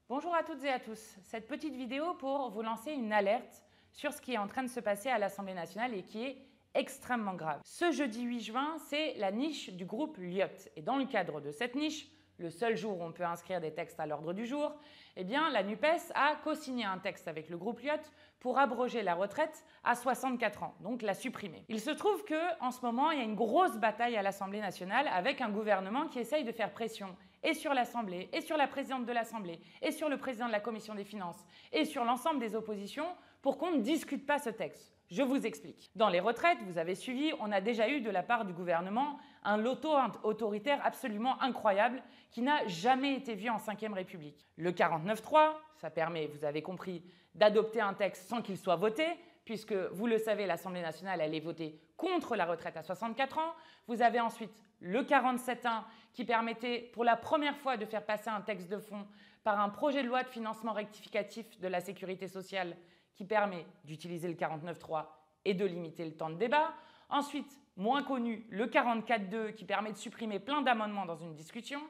Bonjour à toutes et à tous. Cette petite vidéo pour vous lancer une alerte sur ce qui est en train de se passer à l'Assemblée nationale et qui est extrêmement grave. Ce jeudi 8 juin, c'est la niche du groupe Lyot. Et dans le cadre de cette niche, le seul jour où on peut inscrire des textes à l'ordre du jour, eh bien, la NUPES a co-signé un texte avec le groupe Lyot pour abroger la retraite à 64 ans, donc la supprimer. Il se trouve qu'en ce moment, il y a une grosse bataille à l'Assemblée nationale avec un gouvernement qui essaye de faire pression et sur l'Assemblée, et sur la présidente de l'Assemblée, et sur le président de la Commission des finances, et sur l'ensemble des oppositions pour qu'on ne discute pas ce texte. Je vous explique. Dans les retraites, vous avez suivi, on a déjà eu de la part du gouvernement un loto autoritaire absolument incroyable qui n'a jamais été vu en Ve République. Le 49.3, ça permet, vous avez compris, d'adopter un texte sans qu'il soit voté, puisque, vous le savez, l'Assemblée nationale allait voter contre la retraite à 64 ans. Vous avez ensuite le 47.1 qui permettait pour la première fois de faire passer un texte de fond par un projet de loi de financement rectificatif de la sécurité sociale qui permet d'utiliser le 49.3 et de limiter le temps de débat. Ensuite, moins connu, le 44.2 qui permet de supprimer plein d'amendements dans une discussion.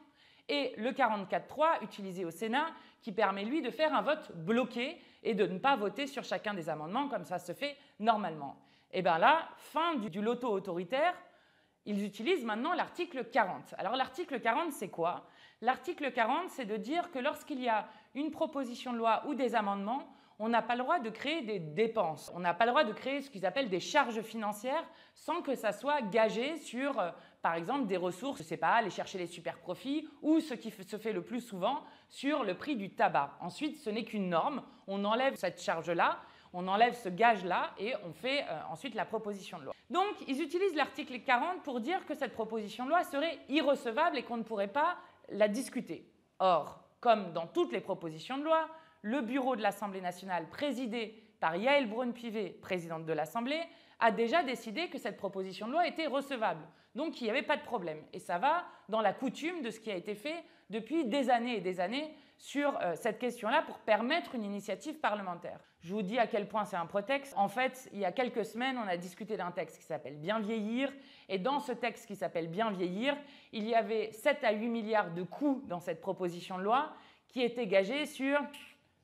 Et le 44.3 utilisé au Sénat qui permet lui de faire un vote bloqué et de ne pas voter sur chacun des amendements comme ça se fait normalement. Et bien là, fin du loto autoritaire, ils utilisent maintenant l'article 40. Alors l'article 40, c'est quoi? L'article 40, c'est de dire que lorsqu'il y a une proposition de loi ou des amendements, on n'a pas le droit de créer des dépenses. On n'a pas le droit de créer ce qu'ils appellent des charges financières sans que ça soit gagé sur, par exemple, des ressources, je ne sais pas, aller chercher les super profits ou ce qui se fait le plus souvent sur le prix du tabac. Ensuite, ce n'est qu'une norme. On enlève cette charge-là, on enlève ce gage-là et on fait ensuite la proposition de loi. Donc, ils utilisent l'article 40 pour dire que cette proposition de loi serait irrecevable et qu'on ne pourrait pas la discuter. Or, comme dans toutes les propositions de loi, le bureau de l'Assemblée nationale, présidé par Yaël Braun-Pivet, présidente de l'Assemblée, a déjà décidé que cette proposition de loi était recevable. Donc, il n'y avait pas de problème. Et ça va dans la coutume de ce qui a été fait depuis des années et des années sur cette question-là pour permettre une initiative parlementaire. Je vous dis à quel point c'est un prétexte. En fait, il y a quelques semaines, on a discuté d'un texte qui s'appelle « Bien vieillir ». Et dans ce texte qui s'appelle « Bien vieillir », il y avait 7 à 8 milliards de coûts dans cette proposition de loi qui étaient gagés sur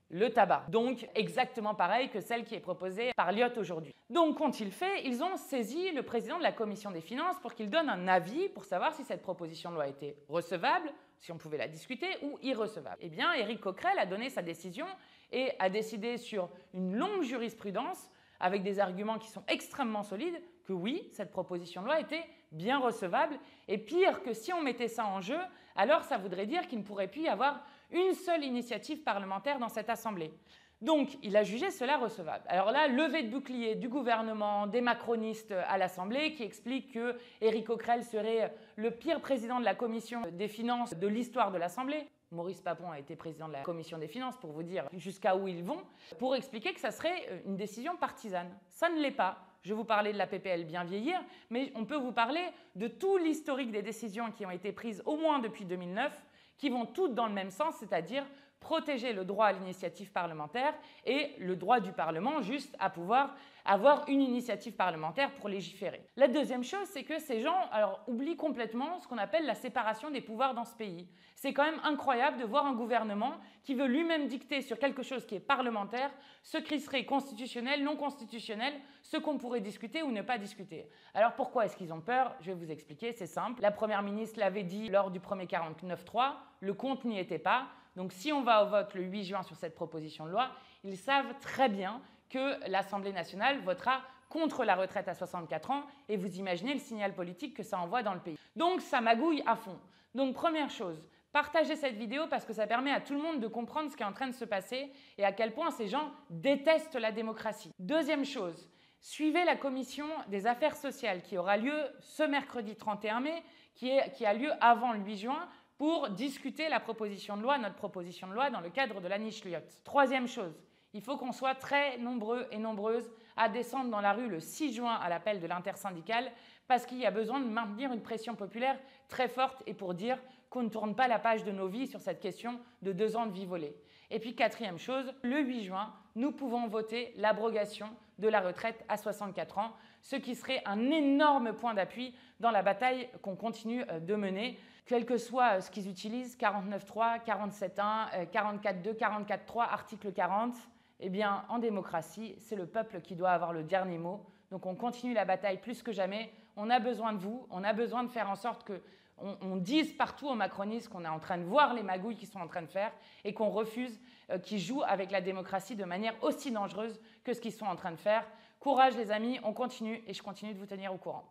le tabac. Donc, exactement pareil que celle qui est proposée par Lyot aujourd'hui. Donc, qu'ont-ils fait? Ils ont saisi le président de la Commission des finances pour qu'il donne un avis pour savoir si cette proposition de loi était recevable, si on pouvait la discuter, ou irrecevable. Eh bien, Éric Coquerel a donné sa décision et a décidé sur une longue jurisprudence avec des arguments qui sont extrêmement solides, que oui, cette proposition de loi était bien recevable. Et pire que si on mettait ça en jeu, alors ça voudrait dire qu'il ne pourrait plus y avoir une seule initiative parlementaire dans cette Assemblée. Donc, il a jugé cela recevable. Alors là, levée de bouclier du gouvernement, des macronistes à l'Assemblée qui expliquent que Éric Coquerel serait le pire président de la Commission des finances de l'histoire de l'Assemblée. Maurice Papon a été président de la Commission des finances pour vous dire jusqu'à où ils vont, pour expliquer que ça serait une décision partisane. Ça ne l'est pas. Je vous parlais de la PPL Bien vieillir, mais on peut vous parler de tout l'historique des décisions qui ont été prises au moins depuis 2009, qui vont toutes dans le même sens, c'est-à-dire protéger le droit à l'initiative parlementaire et le droit du Parlement juste à pouvoir avoir une initiative parlementaire pour légiférer. La deuxième chose, c'est que ces gens oublient complètement ce qu'on appelle la séparation des pouvoirs dans ce pays. C'est quand même incroyable de voir un gouvernement qui veut lui-même dicter sur quelque chose qui est parlementaire, ce qui serait constitutionnel, non constitutionnel, ce qu'on pourrait discuter ou ne pas discuter. Alors pourquoi est-ce qu'ils ont peur? Je vais vous expliquer, c'est simple. La Première ministre l'avait dit lors du premier 49.3, le compte n'y était pas. Donc si on va au vote le 8 juin sur cette proposition de loi, ils savent très bien que l'Assemblée nationale votera contre la retraite à 64 ans et vous imaginez le signal politique que ça envoie dans le pays. Donc ça magouille à fond. Donc première chose, partagez cette vidéo parce que ça permet à tout le monde de comprendre ce qui est en train de se passer et à quel point ces gens détestent la démocratie. Deuxième chose, suivez la commission des affaires sociales qui aura lieu ce mercredi 31 mai, qui a lieu avant le 8 juin, pour discuter la proposition de loi, notre proposition de loi dans le cadre de la niche Lyot. Troisième chose, il faut qu'on soit très nombreux et nombreuses à descendre dans la rue le 6 juin à l'appel de l'intersyndicale parce qu'il y a besoin de maintenir une pression populaire très forte et pour dire qu'on ne tourne pas la page de nos vies sur cette question de 2 ans de vie volée. Et puis quatrième chose, le 8 juin, nous pouvons voter l'abrogation de la retraite à 64 ans, ce qui serait un énorme point d'appui dans la bataille qu'on continue de mener. quel que soit ce qu'ils utilisent, 49.3, 47.1, 44.2, 44.3, article 40, eh bien, en démocratie, c'est le peuple qui doit avoir le dernier mot. Donc on continue la bataille plus que jamais. On a besoin de vous, on a besoin de faire en sorte qu'on dise partout aux macronistes qu'on est en train de voir les magouilles qu'ils sont en train de faire et qu'on refuse qu'ils jouent avec la démocratie de manière aussi dangereuse que ce qu'ils sont en train de faire. Courage les amis, on continue et je continue de vous tenir au courant.